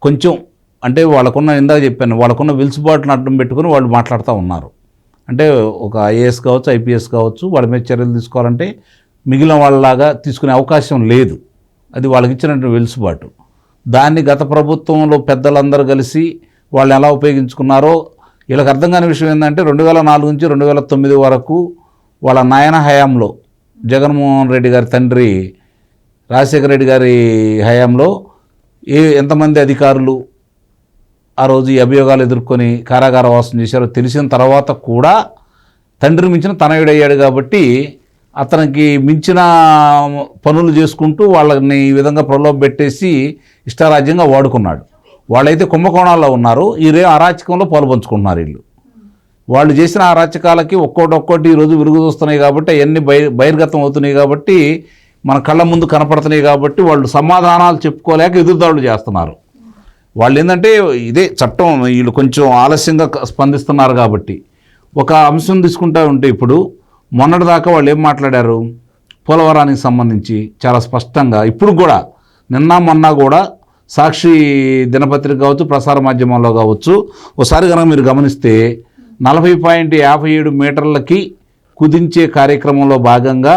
కొంచెం అంటే వాళ్ళకున్న, ఇందాక చెప్పాను, వాళ్ళకున్న వెలుసుబాటును అడ్డం పెట్టుకుని వాళ్ళు మాట్లాడుతూ ఉన్నారు. అంటే ఒక ఐఏఎస్ కావచ్చు, ఐపీఎస్ కావచ్చు, వాళ్ళ మీద చర్యలు తీసుకోవాలంటే మిగిలిన వాళ్ళలాగా తీసుకునే అవకాశం లేదు. అది వాళ్ళకి ఇచ్చినటువంటి వెలుసుబాటు. దాన్ని గత ప్రభుత్వంలో పెద్దలందరూ కలిసి వాళ్ళు ఎలా ఉపయోగించుకున్నారో వీళ్ళకి అర్థం కాని విషయం ఏంటంటే 2004 నుంచి 2009 వరకు వాళ్ళ నాయన హయాంలో, జగన్మోహన్ రెడ్డి గారి తండ్రి రాజశేఖర రెడ్డి గారి హయాంలో ఎంతమంది అధికారులు ఆ రోజు ఈ అభియోగాలు ఎదుర్కొని కారాగార వాసం చేశారో తెలిసిన తర్వాత కూడా తండ్రి మించిన తనయుడయ్యాడు కాబట్టి అతనికి మించిన పనులు చేసుకుంటూ వాళ్ళని ఈ విధంగా ప్రలోభ పెట్టేసి ఇష్టారాజ్యంగా వాడుకున్నాడు. వాళ్ళైతే కుంభకోణాల్లో ఉన్నారు, ఈరే అరాచకంలో పాల్పంచుకుంటున్నారు. వీళ్ళు వాళ్ళు చేసిన అరాచకాలకి ఒక్కోటి ఈరోజు విరుగు చూస్తున్నాయి కాబట్టి అవన్నీ బహిర్గతం అవుతున్నాయి కాబట్టి మన కళ్ళ ముందు కనపడుతున్నాయి కాబట్టి వాళ్ళు సమాధానాలు చెప్పుకోలేక ఎదురుదాడులు చేస్తున్నారు. వాళ్ళు ఏంటంటే ఇదే చట్టం, వీళ్ళు కొంచెం ఆలస్యంగా స్పందిస్తున్నారు కాబట్టి. ఒక అంశం తీసుకుంటా ఉంటే ఇప్పుడు మొన్నటిదాకా వాళ్ళు ఏం మాట్లాడారు, పోలవరానికి సంబంధించి చాలా స్పష్టంగా ఇప్పుడు కూడా నిన్న మొన్న కూడా సాక్షి దినపత్రిక కావచ్చు, ప్రసార మాధ్యమంలో కావచ్చు, ఒకసారి కనుక మీరు గమనిస్తే 40.57 మీటర్లకి కుదించే కార్యక్రమంలో భాగంగా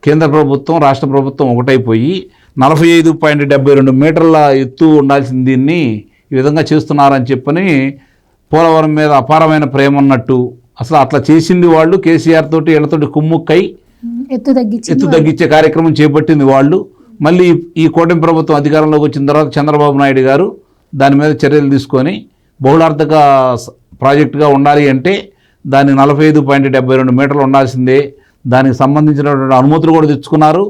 కేంద్ర ప్రభుత్వం, రాష్ట్ర ప్రభుత్వం ఒకటైపోయి 45.72 మీటర్ల ఎత్తు ఉండాల్సిన దీన్ని ఈ విధంగా చేస్తున్నారని చెప్పని పోలవరం మీద అపారమైన ప్రేమ ఉన్నట్టు, అసలు అట్లా చేసింది వాళ్ళు కేసీఆర్ తోటి వీళ్ళతోటి కుమ్ముక్కై ఎత్తు తగ్గించే కార్యక్రమం చేపట్టింది వాళ్ళు. మళ్ళీ ఈ కూటమి ప్రభుత్వం అధికారంలోకి వచ్చిన తర్వాత చంద్రబాబు నాయుడు గారు దాని మీద చర్యలు తీసుకొని బహుళార్థక ప్రాజెక్టుగా ఉండాలి అంటే దాన్ని 45.72 మీటర్లు ఉండాల్సిందే, దానికి సంబంధించినటువంటి అనుమతులు కూడా తెచ్చుకున్నారు.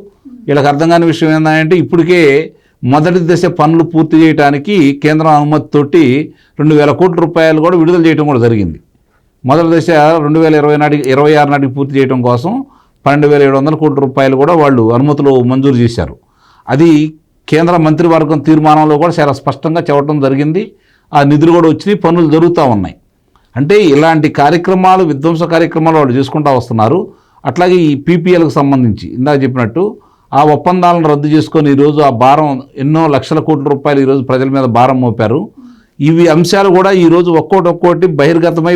వీళ్ళకి అర్థం కాని విషయం ఏంటంటే ఇప్పటికే మొదటి దశ పనులు పూర్తి చేయడానికి కేంద్రం అనుమతితోటి 2,000 కోట్ల రూపాయలు కూడా విడుదల చేయడం కూడా జరిగింది. మొదటి దశ 2026 నాటికి పూర్తి చేయడం కోసం 12,700 కోట్ల రూపాయలు కూడా వాళ్ళు అనుమతులు మంజూరు చేశారు. అది కేంద్ర మంత్రివర్గం తీర్మానంలో కూడా చాలా స్పష్టంగా చెప్పడం జరిగింది. ఆ నిధులు కూడా వచ్చి పనులు జరుగుతూ ఉన్నాయి. అంటే ఇలాంటి కార్యక్రమాలు, విధ్వంస కార్యక్రమాలు వాళ్ళు చేసుకుంటూ వస్తున్నారు. అట్లాగే ఈ పీపీఎల్కి సంబంధించి ఇందాక చెప్పినట్టు ఆ ఒప్పందాలను రద్దు చేసుకొని ఈరోజు ఆ భారం ఎన్నో లక్షల కోట్ల రూపాయలు ఈరోజు ప్రజల మీద భారం మోపారు. ఇవి అంశాలు కూడా ఈరోజు ఒక్కోటి బహిర్గతమై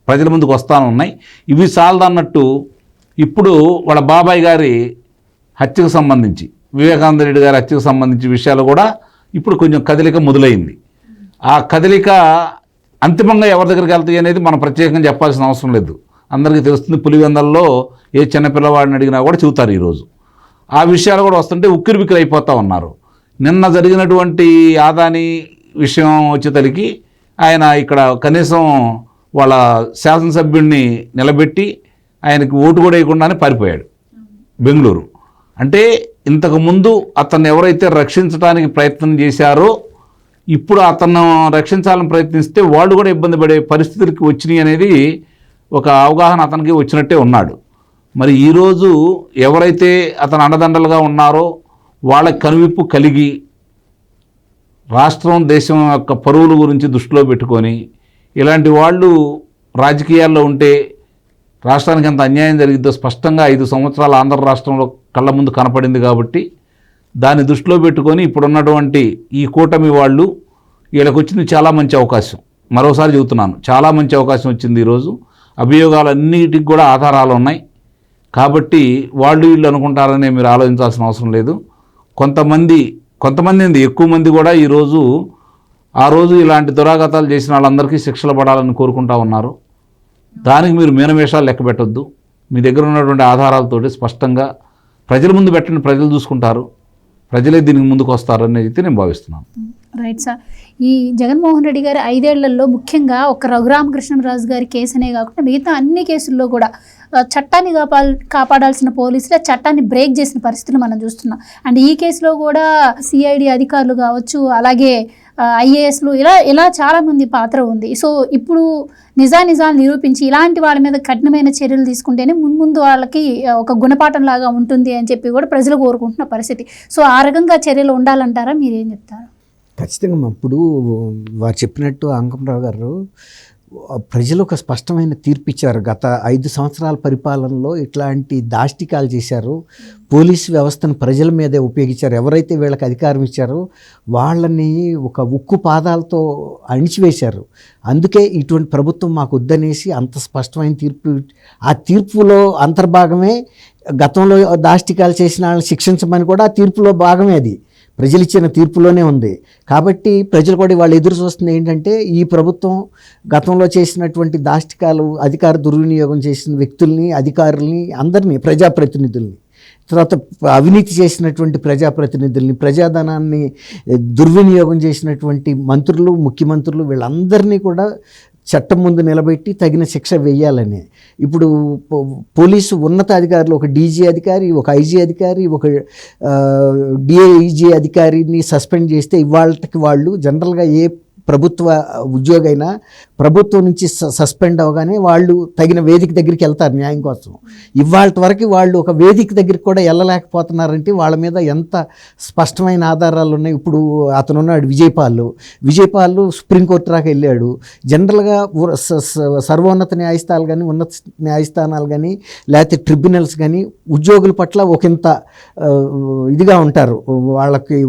ప్రజల ముందుకు వస్తూ ఉన్నాయి. ఇవి చాలదన్నట్టు ఇప్పుడు వాళ్ళ బాబాయ్ గారి హత్యకు సంబంధించి, వివేకానంద రెడ్డి గారి హత్యకు సంబంధించి విషయాలు కూడా ఇప్పుడు కొంచెం కదలిక మొదలైంది. ఆ కదలిక అంతిమంగా ఎవరి దగ్గరికి వెళ్తాయి అనేది మనం ప్రత్యేకంగా చెప్పాల్సిన అవసరం లేదు, అందరికీ తెలుస్తుంది. పులివెందల్లో ఏ చిన్నపిల్లవాడిని అడిగినా కూడా చెబుతారు. ఈరోజు ఆ విషయాలు కూడా వస్తుంటే ఉక్కిరిబిక్కిరి అయిపోతూ ఉన్నారు. నిన్న జరిగినటువంటి ఆదాని విషయం వచ్చేసరికి ఆయన ఇక్కడ కనీసం వాళ్ళ శాసనసభ్యుడిని నిలబెట్టి ఆయనకి ఓటు కూడా వేయకుండానే పారిపోయాడు బెంగళూరు. అంటే ఇంతకుముందు అతన్ని ఎవరైతే రక్షించడానికి ప్రయత్నం చేశారో ఇప్పుడు అతను రక్షించాలని ప్రయత్నిస్తే వాళ్ళు కూడా ఇబ్బంది పడే పరిస్థితులకి వచ్చినాయి అనేది ఒక అవగాహన అతనికి వచ్చినట్టే ఉన్నాడు. మరి ఈరోజు ఎవరైతే అతను అండదండలుగా ఉన్నారో వాళ్ళకి కనువిప్పు కలిగి రాష్ట్రం దేశం యొక్క పరువుల గురించి దృష్టిలో పెట్టుకొని ఇలాంటి వాళ్ళు రాజకీయాల్లో ఉంటే రాష్ట్రానికి ఎంత అన్యాయం జరిగిద్దో స్పష్టంగా 5 సంవత్సరాలు ఆంధ్ర రాష్ట్రంలో కళ్ళ ముందు కనపడింది. కాబట్టి దాన్ని దృష్టిలో పెట్టుకొని ఇప్పుడున్నటువంటి ఈ కూటమి వాళ్ళు వీళ్ళకి వచ్చింది చాలా మంచి అవకాశం. మరోసారి చెబుతున్నాను, చాలా మంచి అవకాశం వచ్చింది. ఈరోజు అభియోగాలన్నిటికి కూడా ఆధారాలు ఉన్నాయి. కాబట్టి వాళ్ళు వీళ్ళు అనుకుంటారనే మీరు ఆలోచించాల్సిన అవసరం లేదు. కొంతమంది ఎక్కువ మంది కూడా ఈరోజు ఆ రోజు ఇలాంటి దురాఘాతాలు చేసిన వాళ్ళందరికీ శిక్షలు పడాలని కోరుకుంటా ఉన్నారు. దానికి మీరు మీనమేషాలు లెక్క పెట్టొద్దు. మీ దగ్గర ఉన్నటువంటి ఆధారాలతోటి స్పష్టంగా ప్రజల ముందు పెట్టండి, ప్రజలు చూసుకుంటారు, ప్రజలే దీనికి ముందుకు వస్తారని అయితే నేను భావిస్తున్నాను. Right sir. ఈ జగన్మోహన్ రెడ్డి గారి 5 ఏళ్లలో ముఖ్యంగా ఒక రఘురామకృష్ణరాజు గారి కేసునే కాకుండా మిగతా అన్ని కేసుల్లో కూడా చట్టాన్ని కాపాడాల్సిన పోలీసులు చట్టాన్ని బ్రేక్ చేసిన పరిస్థితులు మనం చూస్తున్నాం. అండ్ ఈ కేసులో కూడా సిఐడి అధికారులు కావచ్చు, అలాగే ఐఏఎస్లు ఇలా చాలామంది పాత్ర ఉంది. సో ఇప్పుడు నిజాలు నిరూపించి ఇలాంటి వాళ్ళ మీద కఠినమైన చర్యలు తీసుకుంటేనే ముందు వాళ్ళకి ఒక గుణపాఠం లాగా ఉంటుంది అని చెప్పి కూడా ప్రజలు కోరుకుంటున్న పరిస్థితి. సో ఆ రకంగా చర్యలు ఉండాలంటారా, మీరేం చెప్తారు? ఖచ్చితంగా. అప్పుడు వారు చెప్పినట్టు అంకంరావు గారు ప్రజలు ఒక స్పష్టమైన తీర్పు ఇచ్చారు. గత 5 సంవత్సరాల పరిపాలనలో ఇట్లాంటి దాష్టికాలు చేశారు, పోలీసు వ్యవస్థను ప్రజల మీదే ఉపయోగించారు. ఎవరైతే వీళ్ళకి అధికారం ఇచ్చారో వాళ్ళని ఒక ఉక్కు పాదాలతో అణిచివేశారు. అందుకే ఇటువంటి ప్రభుత్వం మాకు వద్దనేసి అంత స్పష్టమైన తీర్పు. ఆ తీర్పులో అంతర్భాగమే గతంలో దాష్టికాలు చేసిన వాళ్ళని శిక్షించమని కూడా ఆ తీర్పులో భాగమే. అది ప్రజలు ఇచ్చిన తీర్పులోనే ఉంది. కాబట్టి ప్రజలు కూడా వాళ్ళు ఎదురు చూస్తుంది ఏంటంటే ఈ ప్రభుత్వం గతంలో చేసినటువంటి దాష్టికాలు, అధికార దుర్వినియోగం చేసిన వ్యక్తుల్ని, అధికారుల్ని, అందరినీ, ప్రజాప్రతినిధుల్ని, తర్వాత అవినీతి చేసినటువంటి ప్రజాప్రతినిధుల్ని, ప్రజాధనాన్ని దుర్వినియోగం చేసినటువంటి మంత్రులు, ముఖ్యమంత్రులు, వీళ్ళందరినీ కూడా చట్టం ముందు నిలబెట్టి తగిన శిక్ష వేయాలని. ఇప్పుడు పోలీసు ఉన్నతాధికారులు, ఒక డీజీ అధికారి, ఒక ఐజీ అధికారి, ఒక డిఐజీ అధికారిని సస్పెండ్ చేస్తే ఇవాళకి వాళ్ళు జనరల్గా ఏ ప్రభుత్వ ఉద్యోగైనా ప్రభుత్వం నుంచి సస్పెండ్ అవగానే వాళ్ళు తగిన వేదిక దగ్గరికి వెళ్తారు న్యాయం కోసం. ఇవాళ వరకు వాళ్ళు ఒక వేదిక దగ్గరికి కూడా వెళ్ళలేకపోతున్నారంటే వాళ్ళ మీద ఎంత స్పష్టమైన ఆధారాలు ఉన్నాయి. ఇప్పుడు అతను ఉన్నాడు విజయపాల్ సుప్రీంకోర్టు దాకా వెళ్ళాడు. జనరల్గా సర్వోన్నత న్యాయస్థానాలు కానీ, ఉన్నత న్యాయస్థానాలు కానీ, లేకపోతే ట్రిబ్యునల్స్ కానీ ఉద్యోగుల పట్ల ఒకంత ఇదిగా ఉంటారు, వాళ్ళకి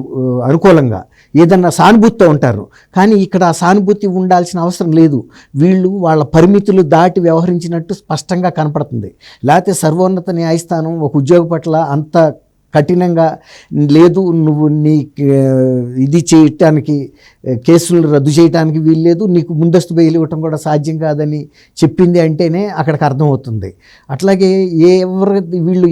అనుకూలంగా ఏదన్నా సానుభూతితో ఉంటారు. కానీ ఇక్కడ ఆ సానుభూతి ఉండాల్సిన అవసరం లేదు. వీళ్ళు వాళ్ళ పరిమితులు దాటి వ్యవహరించినట్టు స్పష్టంగా కనపడుతుంది. లేకపోతే సర్వోన్నత న్యాయస్థానం ఒక ఉద్యోగ పట్ల అంత కఠినంగా లేదు, నువ్వు నీ ఇది చేయటానికి, కేసులు రద్దు చేయడానికి వీల్లేదు, నీకు ముందస్తు బెయిల్ ఇవ్వటం కూడా సాధ్యం కాదని చెప్పింది అంటేనే అక్కడికి అర్థమవుతుంది. అట్లాగే వీళ్ళు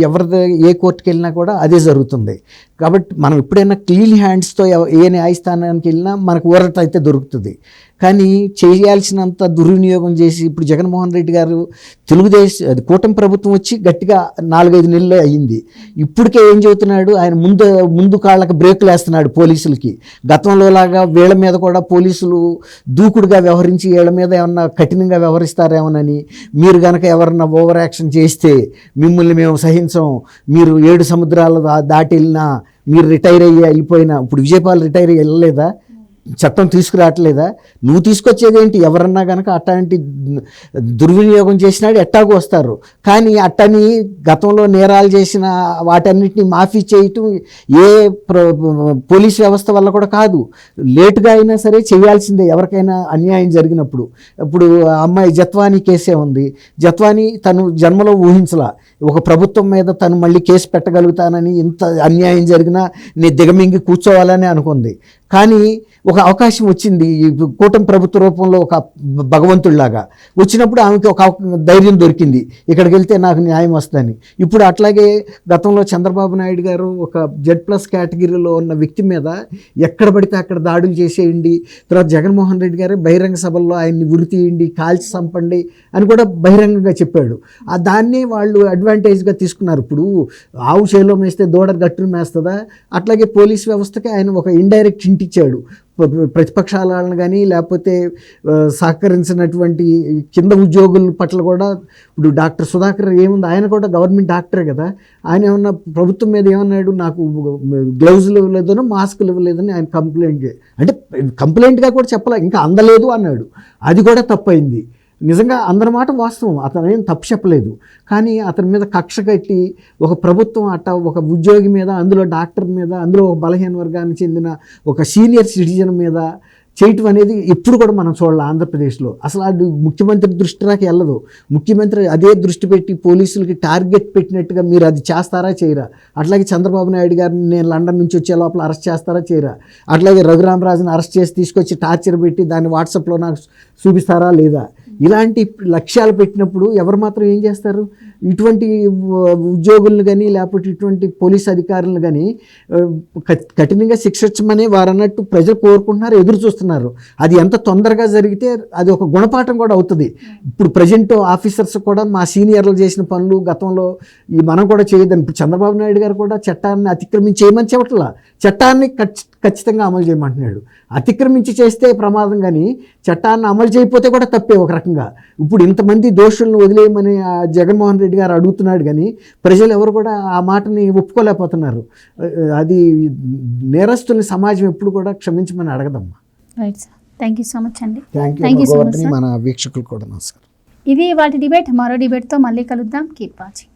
ఏ కోర్టుకి వెళ్ళినా కూడా అదే జరుగుతుంది. కాబట్టి మనం ఎప్పుడైనా క్లీన్ హ్యాండ్స్తో ఏ న్యాయస్థానానికి వెళ్ళినా మనకు ఊరట అయితే దొరుకుతుంది. కానీ చేయాల్సినంత దుర్వినియోగం చేసి ఇప్పుడు జగన్మోహన్ రెడ్డి గారు అది కూటమి ప్రభుత్వం వచ్చి గట్టిగా 4-5 నెలలు అయ్యింది. ఇప్పటికే ఏం చెబుతున్నాడు, ఆయన ముందు కాళ్ళకి బ్రేకులు వేస్తున్నాడు పోలీసులకి. గతంలో లాగా వీళ్ళ మీద కూడా పోలీసులు దూకుడుగా వ్యవహరించి వీళ్ళ మీద ఏమన్నా కఠినంగా వ్యవహరిస్తారేమోనని, మీరు కనుక ఎవరన్నా ఓవర్ యాక్షన్ చేస్తే మిమ్మల్ని మేము సహించం, మీరు 7 సముద్రాలు దాటి వెళ్ళినా, మీరు రిటైర్ వెళ్ళిపోయినా, ఇప్పుడు విజయపాల్ రిటైర్ వెళ్ళలేదా, చట్టం తీసుకురావట్లేదా, నువ్వు తీసుకొచ్చేదేంటి? ఎవరన్నా కనుక అట్లాంటి దుర్వినియోగం చేసినాడు ఎట్టాగూ వస్తారు. కానీ అట్టని గతంలో నేరాలు చేసిన వాటన్నిటిని మాఫీ చేయటం ఏ పోలీస్ వ్యవస్థ వల్ల కూడా కాదు. లేటుగా అయినా సరే చేయాల్సిందే ఎవరికైనా అన్యాయం జరిగినప్పుడు. ఇప్పుడు అమ్మాయి జత్వానీ కేసే ఉంది. జత్వానీ తను జన్మలో ఊహించలా ఒక ప్రభుత్వం మీద తను మళ్ళీ కేసు పెట్టగలుగుతానని, ఇంత అన్యాయం జరిగినా నేను దిగమింగి కూర్చోవాలని అనుకుంది. కానీ ఒక అవకాశం వచ్చింది ఈ కూటమి ప్రభుత్వ రూపంలో ఒక భగవంతుడిలాగా వచ్చినప్పుడు ఆమెకి ఒక ధైర్యం దొరికింది, ఇక్కడికి వెళ్తే నాకు న్యాయం వస్తుందని. ఇప్పుడు అట్లాగే గతంలో చంద్రబాబు నాయుడు గారు ఒక Z+ కేటగిరీలో ఉన్న వ్యక్తి మీద ఎక్కడ పడితే అక్కడ దాడులు చేసేయండి, తర్వాత జగన్మోహన్ రెడ్డి గారు బహిరంగ సభల్లో ఆయన్ని ఉరి తీయండి, కాల్చి చంపండి అని కూడా బహిరంగంగా చెప్పాడు. దాన్నే వాళ్ళు అడ్వాంటేజ్గా తీసుకున్నారు. ఇప్పుడు ఆవు చేలో మేస్తే దూడ గట్టును మేస్తుందా, అట్లాగే పోలీస్ వ్యవస్థకి ఆయన ఒక ఇండైరెక్ట్ హింట్ ఇచ్చాడు. ప్రతిపక్షాలను కానీ లేకపోతే సహకరించినటువంటి కింద ఉద్యోగుల పట్ల కూడా. ఇప్పుడు డాక్టర్ సుధాకర్ ఏముంది, ఆయన కూడా గవర్నమెంట్ డాక్టరే కదా, ఆయన ఏమన్నా ప్రభుత్వం మీద ఏమన్నాడు, నాకు గ్లౌజులు ఇవ్వలేదనో మాస్కులు ఇవ్వలేదని ఆయన కంప్లైంట్గా కూడా చెప్పలే, ఇంకా అందలేదు అన్నాడు. అది కూడా తప్పైంది. నిజంగా అందరి మాట వాస్తవం, అతను ఏం తప్పు చెప్పలేదు. కానీ అతని మీద కక్ష కట్టి ఒక ప్రభుత్వం ఒక ఉద్యోగి మీద, అందులో డాక్టర్ మీద, అందులో ఒక బలహీన వర్గానికి చెందిన ఒక సీనియర్ సిటిజన్ మీద చేయటం అనేది ఎప్పుడు కూడా మనం చూడాలి ఆంధ్రప్రదేశ్లో. అసలు అది ముఖ్యమంత్రి దృష్టికి వెళ్ళదు. ముఖ్యమంత్రి అదే దృష్టి పెట్టి పోలీసులకి టార్గెట్ పెట్టినట్టుగా మీరు అది చేస్తారా చేయరా? అట్లాగే చంద్రబాబు నాయుడు గారిని నేను లండన్ నుంచి వచ్చే లోపల అరెస్ట్ చేస్తారా చేయరా? అట్లాగే రఘురామరాజుని అరెస్ట్ చేసి తీసుకొచ్చి టార్చర్ పెట్టి దాన్ని వాట్సాప్లో నాకు చూపిస్తారా లేదా? ఇలాంటి లక్ష్యాలు పెట్టినప్పుడు ఎవరు మాత్రం ఏం చేస్తారు? ఇటువంటి ఉద్యోగులను కానీ లేకపోతే ఇటువంటి పోలీస్ అధికారులను కానీ కఠినంగా శిక్షించమని వారు అన్నట్టు ప్రజలు కోరుకుంటున్నారు, ఎదురు చూస్తున్నారు. అది ఎంత తొందరగా జరిగితే అది ఒక గుణపాఠం కూడా అవుతుంది. ఇప్పుడు ప్రజెంట్ ఆఫీసర్స్ కూడా మా సీనియర్లు చేసిన పనులు గతంలో మనం కూడా చేయదని. ఇప్పుడు చంద్రబాబు నాయుడు గారు కూడా చట్టాన్ని అతిక్రమించి చేయమని చెప్పట్లా, చట్టాన్ని ఖచ్చితంగా అమలు చేయమంటున్నాడు. అతిక్రమించి చేస్తే ప్రమాదం, కానీ చట్టాన్ని అమలు చేయకపోతే కూడా తప్పే ఒక రకంగా. ఇప్పుడు ఇంతమంది దోషులను వదిలేయమని జగన్మోహన్ రెడ్డి గారు అడుగుతున్నాడు, కానీ ప్రజలు ఎవరు కూడా ఆ మాటని ఒప్పుకోలేకపోతున్నారు. అది నేరస్తుల్ని సమాజం ఎప్పుడు కూడా క్షమించమని అడగదమ్మా. Right sir, thank you so much అండి. Thank you. మన వీక్షకులు కూడా నమస్కారం. ఇది వాటి డిబేట్. మరో డిబేట్తో మళ్ళీ కలుద్దాం. Keep watching.